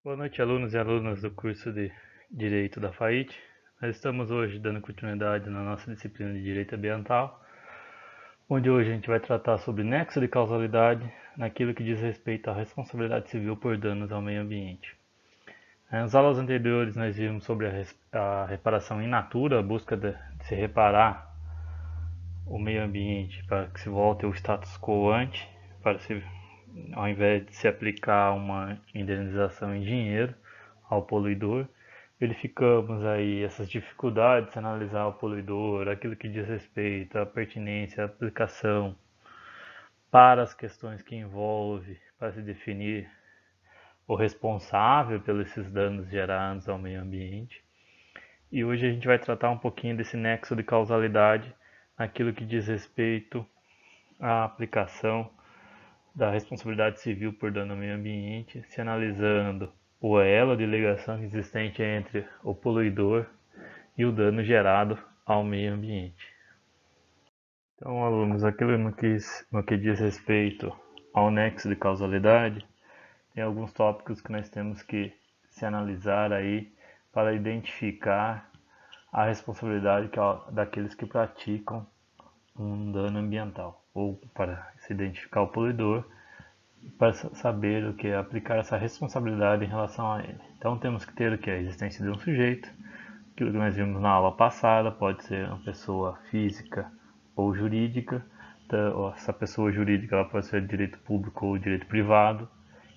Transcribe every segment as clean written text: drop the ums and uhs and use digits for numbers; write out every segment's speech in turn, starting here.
Boa noite, alunos e alunas do curso de Direito da FAIT. Nós estamos hoje dando continuidade na nossa disciplina de Direito Ambiental, onde hoje a gente vai tratar sobre nexo de causalidade naquilo que diz respeito à responsabilidade civil por danos ao meio ambiente. Nas aulas anteriores nós vimos sobre a reparação in natura, a busca de se reparar o meio ambiente para que se volte ao status quo ante, para se, ao invés de se aplicar uma indenização em dinheiro ao poluidor. Verificamos aí essas dificuldades, analisar o poluidor, aquilo que diz respeito à pertinência, à aplicação para as questões que envolve, para se definir o responsável pelos esses danos gerados ao meio ambiente. E hoje a gente vai tratar um pouquinho desse nexo de causalidade naquilo que diz respeito à aplicação da responsabilidade civil por dano ao meio ambiente, se analisando o elo de ligação existente entre o poluidor e o dano gerado ao meio ambiente. Então, alunos, aquilo no que diz respeito ao nexo de causalidade, tem alguns tópicos que nós temos que se analisar aí para identificar a responsabilidade daqueles que praticam um dano ambiental, ou para se identificar o poluidor, para saber o que é aplicar essa responsabilidade em relação a ele. Então temos que ter o que? A existência de um sujeito, aquilo que nós vimos na aula passada, pode ser uma pessoa física ou jurídica. Então, essa pessoa jurídica ela pode ser direito público ou direito privado,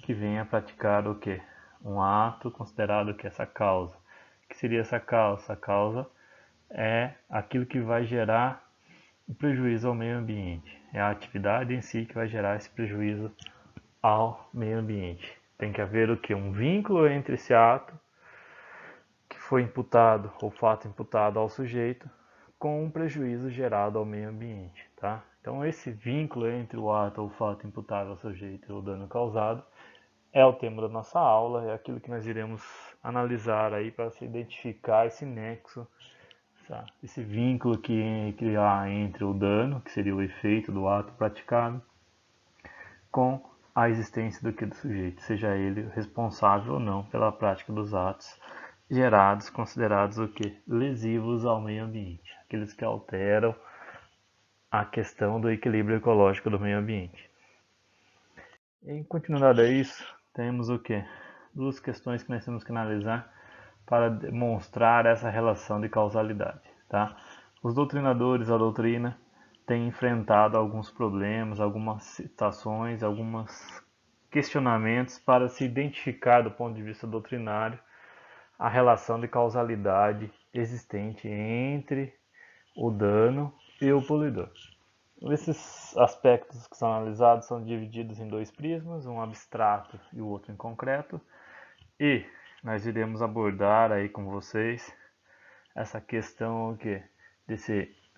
que venha praticar o que? Um ato considerado que essa causa. O que seria essa causa? Essa causa é aquilo que vai gerar o prejuízo ao meio ambiente. É a atividade em si que vai gerar esse prejuízo ao meio ambiente. Tem que haver o que? Um vínculo entre esse ato que foi imputado, ou fato imputado ao sujeito, com um prejuízo gerado ao meio ambiente, tá? Então esse vínculo entre o ato ou o fato imputado ao sujeito e o dano causado é o tema da nossa aula, é aquilo que nós iremos analisar aí para se identificar esse nexo, tá? Esse vínculo que há entre o dano, que seria o efeito do ato praticado, com a existência do sujeito, seja ele responsável ou não pela prática dos atos gerados, considerados o que? Lesivos ao meio ambiente, aqueles que alteram a questão do equilíbrio ecológico do meio ambiente. Em continuidade a isso, temos o que? Duas questões que nós temos que analisar para demonstrar essa relação de causalidade, tá? Os doutrinadores, a doutrina, têm enfrentado alguns problemas, algumas citações, alguns questionamentos para se identificar do ponto de vista doutrinário a relação de causalidade existente entre o dano e o poluidor. Esses aspectos que são analisados são divididos em dois prismas, um abstrato e o outro em concreto, e nós iremos abordar aí com vocês essa questão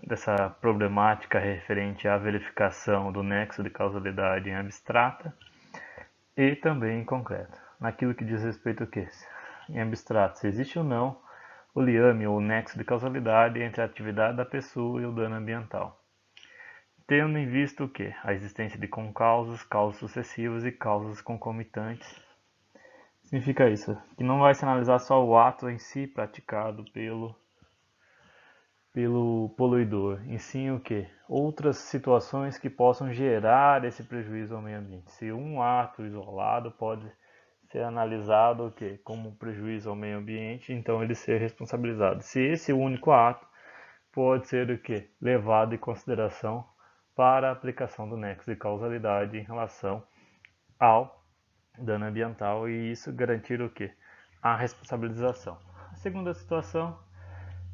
dessa problemática referente à verificação do nexo de causalidade em abstrata e também em concreto. Naquilo que diz respeito ao que? Em abstrato, se existe ou não o liame ou o nexo de causalidade entre a atividade da pessoa e o dano ambiental. Tendo em vista o que? A existência de concausas, causas sucessivas e causas concomitantes. Significa isso, que não vai se analisar só o ato em si praticado pelo poluidor, e sim o que? Outras situações que possam gerar esse prejuízo ao meio ambiente. Se um ato isolado pode ser analisado o que? Como prejuízo ao meio ambiente, então ele ser responsabilizado. Se esse único ato pode ser o que? Levado em consideração para a aplicação do nexo de causalidade em relação ao dano ambiental e isso garantir o que? A responsabilização. A segunda situação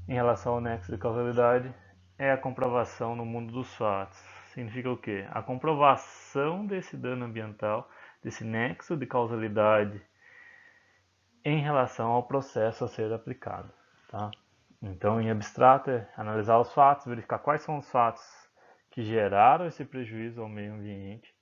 em relação ao nexo de causalidade é a comprovação no mundo dos fatos. Significa o quê? A comprovação desse dano ambiental, desse nexo de causalidade em relação ao processo a ser aplicado, tá? Então, em abstrato, é analisar os fatos, verificar quais são os fatos que geraram esse prejuízo ao meio ambiente,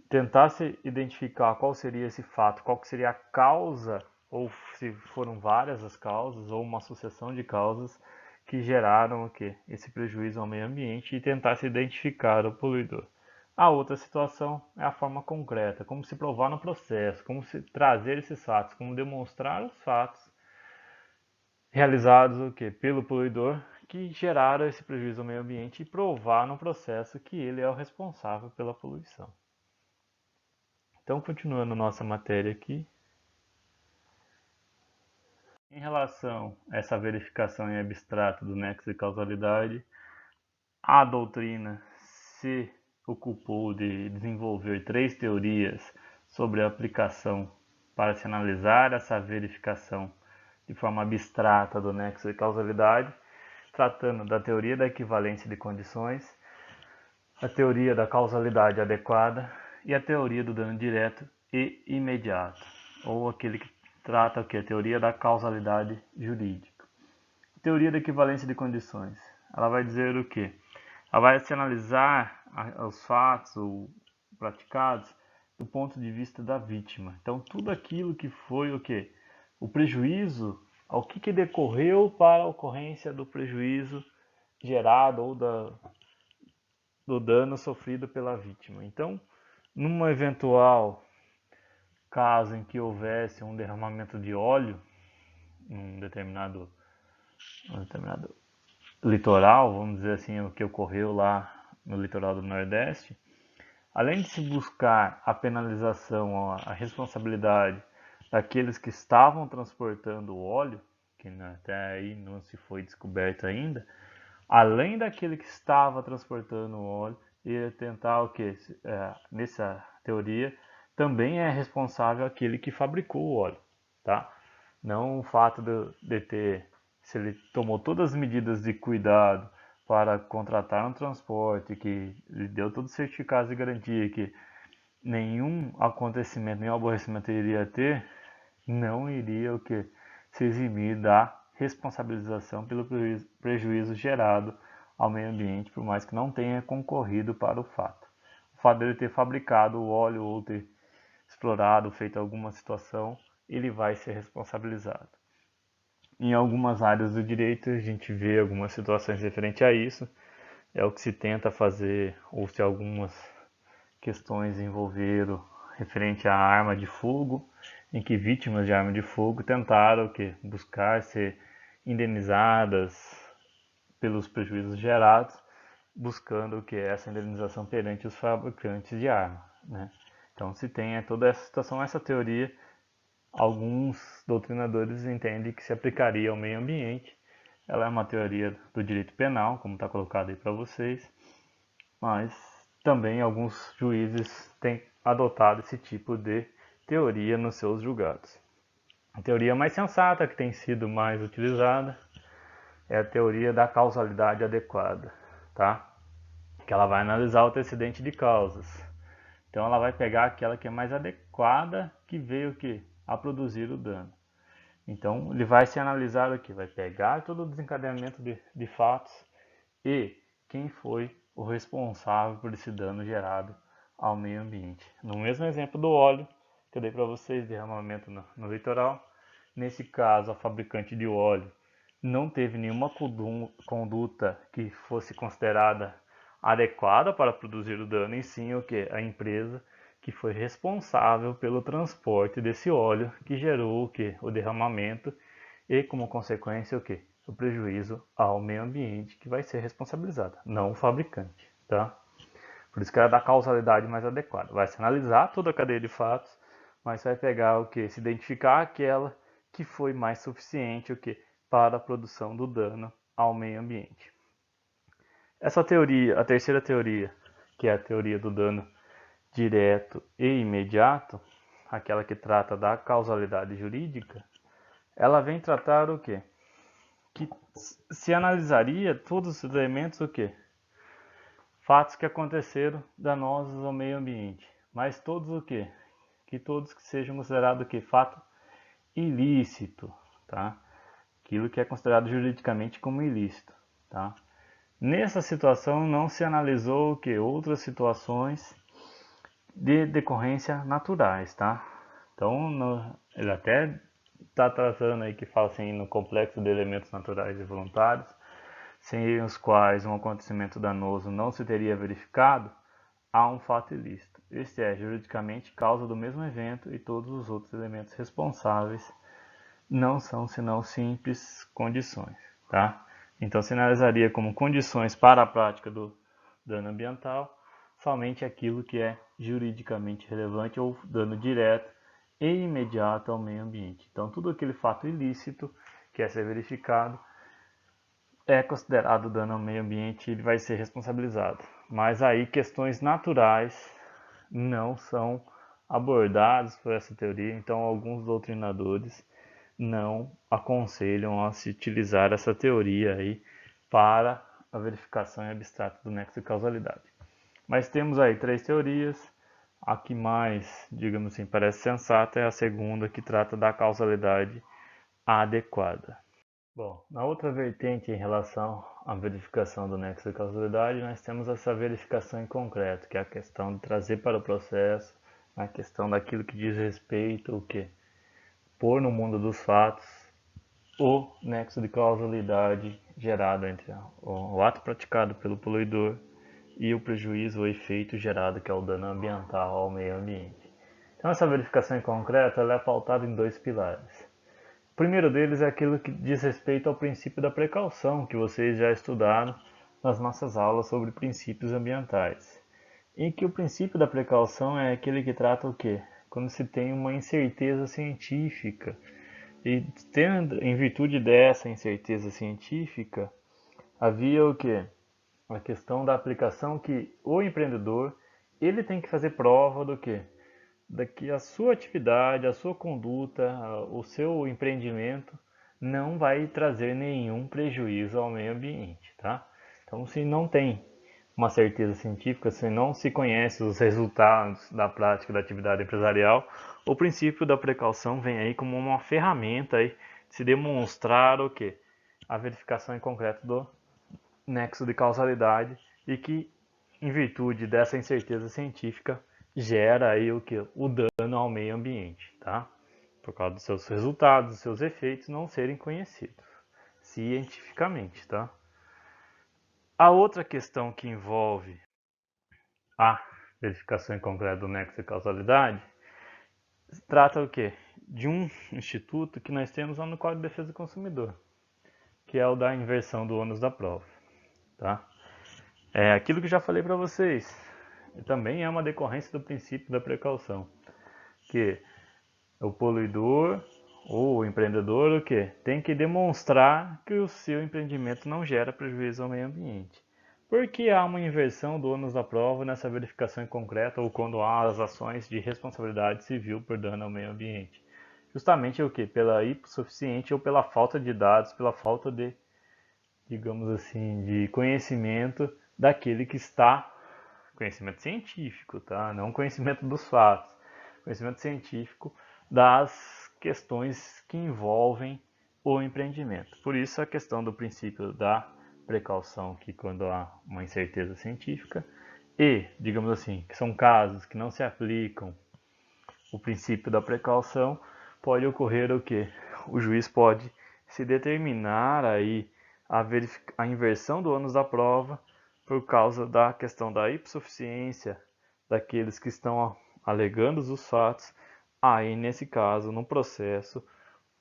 tentar se identificar qual seria esse fato, qual seria a causa, ou se foram várias as causas, ou uma sucessão de causas que geraram o quê? Esse prejuízo ao meio ambiente e tentar se identificar o poluidor. A outra situação é a forma concreta, como se provar no processo, como se trazer esses fatos, como demonstrar os fatos realizados o quê? Pelo poluidor que geraram esse prejuízo ao meio ambiente e provar no processo que ele é o responsável pela poluição. Então, continuando nossa matéria aqui, em relação a essa verificação em abstrato do nexo de causalidade, a doutrina se ocupou de desenvolver 3 teorias sobre a aplicação para se analisar essa verificação de forma abstrata do nexo de causalidade, tratando da teoria da equivalência de condições, a teoria da causalidade adequada e a teoria do dano direto e imediato, ou aquele que trata a teoria da causalidade jurídica. A teoria da equivalência de condições, ela vai dizer o quê? Ela vai se analisar os fatos praticados do ponto de vista da vítima. Então, tudo aquilo que foi o quê? O prejuízo, ao que decorreu para a ocorrência do prejuízo gerado ou do dano sofrido pela vítima. Então, num eventual caso em que houvesse um derramamento de óleo em um determinado litoral, vamos dizer assim, o que ocorreu lá no litoral do Nordeste, além de se buscar a penalização, a responsabilidade daqueles que estavam transportando o óleo, que até aí não se foi descoberto ainda, além daquele que estava transportando o óleo, ia tentar o que? Nessa teoria, também é responsável aquele que fabricou o óleo, tá? Não o fato de ter, se ele tomou todas as medidas de cuidado para contratar um transporte, que lhe deu todos os certificados de garantia, que nenhum acontecimento, nenhum aborrecimento iria ter, não iria o que? Se eximir da responsabilização pelo prejuízo gerado ao meio ambiente, por mais que não tenha concorrido para o fato. O fato dele ter fabricado o óleo ou ter explorado, feito alguma situação, ele vai ser responsabilizado. Em algumas áreas do direito, a gente vê algumas situações referentes a isso, é o que se tenta fazer, ou se algumas questões envolveram referente à arma de fogo, em que vítimas de arma de fogo tentaram buscar ser indenizadas pelos prejuízos gerados, buscando essa indenização perante os fabricantes de arma, né? Então se tem toda essa situação, essa teoria, alguns doutrinadores entendem que se aplicaria ao meio ambiente. Ela é uma teoria do direito penal, como está colocado aí para vocês, mas também alguns juízes têm adotado esse tipo de teoria nos seus julgados. A teoria mais sensata, que tem sido mais utilizada, é a teoria da causalidade adequada, tá? Que ela vai analisar o antecedente de causas. Então ela vai pegar aquela que é mais adequada, que veio a produzir o dano. Então ele vai se analisar aqui, vai pegar todo o desencadeamento de fatos e quem foi o responsável por esse dano gerado ao meio ambiente. No mesmo exemplo do óleo que eu dei para vocês, derramamento no litoral, nesse caso a fabricante de óleo não teve nenhuma conduta que fosse considerada adequada para produzir o dano, e sim a empresa que foi responsável pelo transporte desse óleo que gerou o derramamento e como consequência o prejuízo ao meio ambiente, que vai ser responsabilizado, não o fabricante, tá? Por isso que ela dá causalidade mais adequada. Vai se analisar toda a cadeia de fatos, mas vai pegar se identificar aquela que foi mais suficiente para a produção do dano ao meio ambiente. Essa teoria, a terceira teoria, que é a teoria do dano direto e imediato, aquela que trata da causalidade jurídica, ela vem tratar que se analisaria todos os elementos fatos que aconteceram danosos ao meio ambiente, mas todos que todos que sejam considerados fato ilícito, tá? Aquilo que é considerado juridicamente como ilícito, tá? Nessa situação não se analisou outras situações de decorrência naturais, tá? Então ele até está tratando aí que fala assim no complexo de elementos naturais e voluntários, sem os quais um acontecimento danoso não se teria verificado. a um fato ilícito. Este é, juridicamente, causa do mesmo evento e todos os outros elementos responsáveis não são senão simples condições, tá? Então, se analisaria como condições para a prática do dano ambiental somente aquilo que é juridicamente relevante ou dano direto e imediato ao meio ambiente. Então, tudo aquele fato ilícito que é ser verificado é considerado dano ao meio ambiente e ele vai ser responsabilizado. Mas aí questões naturais não são abordadas por essa teoria, então alguns doutrinadores não aconselham a se utilizar essa teoria aí para a verificação em abstrato do nexo de causalidade. Mas temos aí três teorias. A que mais, digamos assim, parece sensata é a segunda, que trata da causalidade adequada. Bom, na outra vertente em relação à verificação do nexo de causalidade, nós temos essa verificação em concreto, que é a questão de trazer para o processo a questão daquilo que diz respeito ao quê? Pôr no mundo dos fatos o nexo de causalidade gerado entre o ato praticado pelo poluidor e o prejuízo ou efeito gerado, que é o dano ambiental ao meio ambiente. Então essa verificação em concreto ela é pautada em dois pilares. O primeiro deles é aquilo que diz respeito ao princípio da precaução, que vocês já estudaram nas nossas aulas sobre princípios ambientais. Em que o princípio da precaução é aquele que trata o quê? Quando se tem uma incerteza científica. E tendo, em virtude dessa incerteza científica, havia o quê? A questão da aplicação que o empreendedor ele tem que fazer prova do quê? Que a sua atividade, a sua conduta, o seu empreendimento não vai trazer nenhum prejuízo ao meio ambiente, tá? Então, se não tem uma certeza científica, se não se conhece os resultados da prática da atividade empresarial, o princípio da precaução vem aí como uma ferramenta aí de se demonstrar o quê? A verificação em concreto do nexo de causalidade e que, em virtude dessa incerteza científica, gera aí o que? O dano ao meio ambiente, tá? Por causa dos seus resultados, dos seus efeitos não serem conhecidos cientificamente, tá? A outra questão que envolve a verificação em concreto do nexo de causalidade trata o quê? De um instituto que nós temos lá no Código de Defesa do Consumidor, que é o da inversão do ônus da prova, tá? É aquilo que já falei para vocês. Também é uma decorrência do princípio da precaução, que o poluidor ou o empreendedor o quê? Tem que demonstrar que o seu empreendimento não gera prejuízo ao meio ambiente. Por que há uma inversão do ônus da prova nessa verificação em concreto ou quando há as ações de responsabilidade civil por dano ao meio ambiente? Justamente o quê? Pela hipossuficiente ou pela falta de dados, pela falta de, digamos assim, de conhecimento daquele que está, conhecimento científico, tá? Não conhecimento dos fatos, conhecimento científico das questões que envolvem o empreendimento. Por isso a questão do princípio da precaução, que quando há uma incerteza científica e, digamos assim, que são casos que não se aplicam o princípio da precaução, pode ocorrer o que? O juiz pode se determinar aí a inversão do ônus da prova por causa da questão da hipossuficiência daqueles que estão alegando os fatos. Aí, nesse caso, no processo,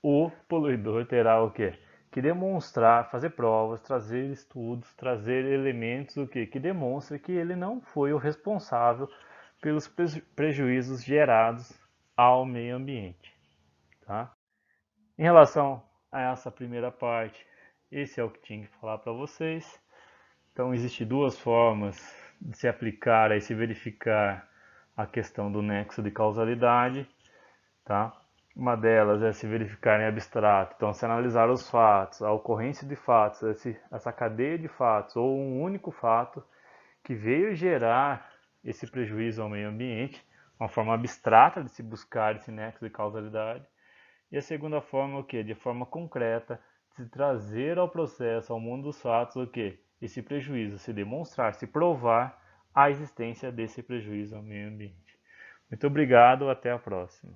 o poluidor terá o quê? Que demonstrar, fazer provas, trazer estudos, trazer elementos o quê? Que demonstre que ele não foi o responsável pelos prejuízos gerados ao meio ambiente, tá? Em relação a essa primeira parte, esse é o que tinha que falar para vocês. Então, existem duas formas de se aplicar e se verificar a questão do nexo de causalidade, tá? Uma delas é se verificar em abstrato, então se analisar os fatos, a ocorrência de fatos, essa cadeia de fatos ou um único fato que veio gerar esse prejuízo ao meio ambiente, uma forma abstrata de se buscar esse nexo de causalidade. E a segunda forma, o que? De forma concreta, de se trazer ao processo, ao mundo dos fatos, o que? Esse prejuízo, se demonstrar, se provar a existência desse prejuízo ao meio ambiente. Muito obrigado, até a próxima.